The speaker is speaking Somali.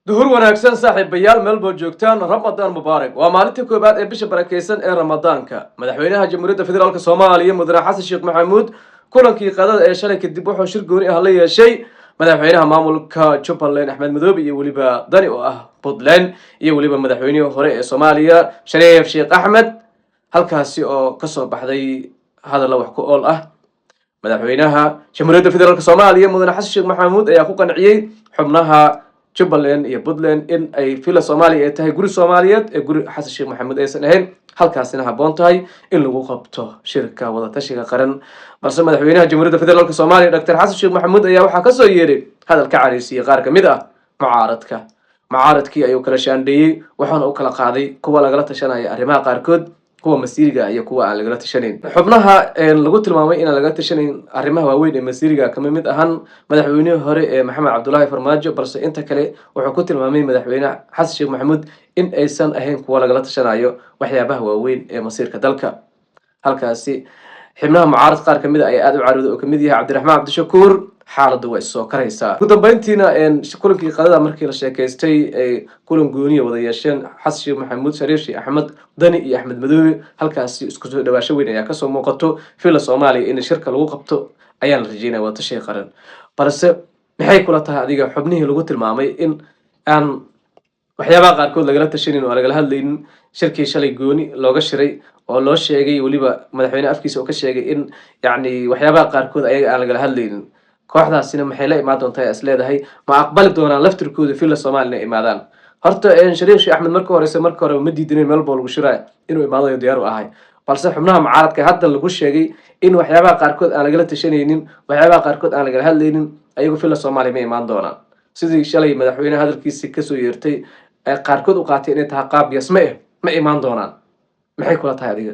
duhur wanaagsan saaxiibayaal meel boo joogtaan ramadaan mubaarak waa maalintii koobaad ee bisha barakeysan ee ramadaanka madaxweynaha jamhuuriyadda federaalk soomaaliya mudane xasan sheekh maxamuud kulankii qadada ee shalay kadib wuxuu shir gooni ah la yeeshay madaxweynaha maamulka jubbaland axmed madoobe iyo weliba dani oo ah puntland iyo weliba madaxweynihii hore ee soomaaliya shariif sheekh axmed halkaasi oo kasoo baxday hadalla wax ku ool ah madaxweynaha jamhuuriyadda federaalk soomaaliya mudane xasan sheekh maxamuud ayaa ku qanciyey xubnaha jubbaland iyo puntland in ay fila soomaaliya ay tahay guri soomaaliyeed ee guri xasan sheekh maxamuud aysan ahayn halkaasina habboon tahay in lagu qabto shirka wadatashiga qaran balse madaxweynaha jamhuuriyadda federaalk soomaaliya dr xasan sheekh maxamuud ayaa waxaa kasoo yeeray hadal ka cariisiyey qaar kamid ah mucaaradkii ayuu kala shaandheeyey waxaana u kala qaaday kuwa lagala tashanaya arrimaha qaarkood kuwa masiiriga iyo kuwa aan lagala tashanayn xubnaha lagu tilmaamay inaan lagala tashanayn arrimaha waaweyn ee masiiriga kama mid ahaan madaxweynihii hore ee maxamed cabdullaahi farmaajo balse inta kale wuxuu ku tilmaamay madaxweyne xasan sheekh maxamuud in aysan ahayn kuwa lagala tashanayo waxyaabaha waaweyn ee masiirka dalka halkaasi xubnaha mucaarad qaar kamid a ayaa aada u carooday oo kamid yahay cabdiraxmaan cabdishakuur xaaladdu waa issoo karaysaa ugu dambeyntiina kulankii qadada markii la sheekaystay ay kulan gooniya wada yeesheen xasan sheekh maxamuud shariif sheekh axmed dani iyo axmed madoobe halkaasi isku soo dhawaasho weyn ayaa kasoo muuqato fila soomaaliya in shirka lagu qabto ayaa la rajeynaya wadatashiga qaran balse maxay kula tahay adiga xubnihii lagu tilmaamay in aan waxyaabaha qaarkood lagala tashanin oo lagala hadlaynin shirkii shalay gooni looga shiray oo loo sheegay weliba madaxweyne afkiisa oo ka sheegay in yacni waxyaabaha qaarkood ayaga aan lagala hadlaynin kooxdaasina maxay la imaan doontaa is leedahay ma aqbali doonaan laftirkooda fila soomaaliya inay imaadaan horta shariif sheekh axmed marka hore ma diidinin meel boo lagu shiraya inuu imaadayo diyaar u ahay balse xubnaha mucaaradka hadda lagu sheegay in waxyaabaha qaarkood aan lagala tashanaynin waxyaabaha qaarkood aan lagala hadlaynin ayagu fila soomaaliya ma imaan doonaan sidii shalay madaxweyne hadalkiisi kasoo yeertay qaarkood u qaatay inay tahay qaab yasme ma imaan doonaan maxay kula tahay adiga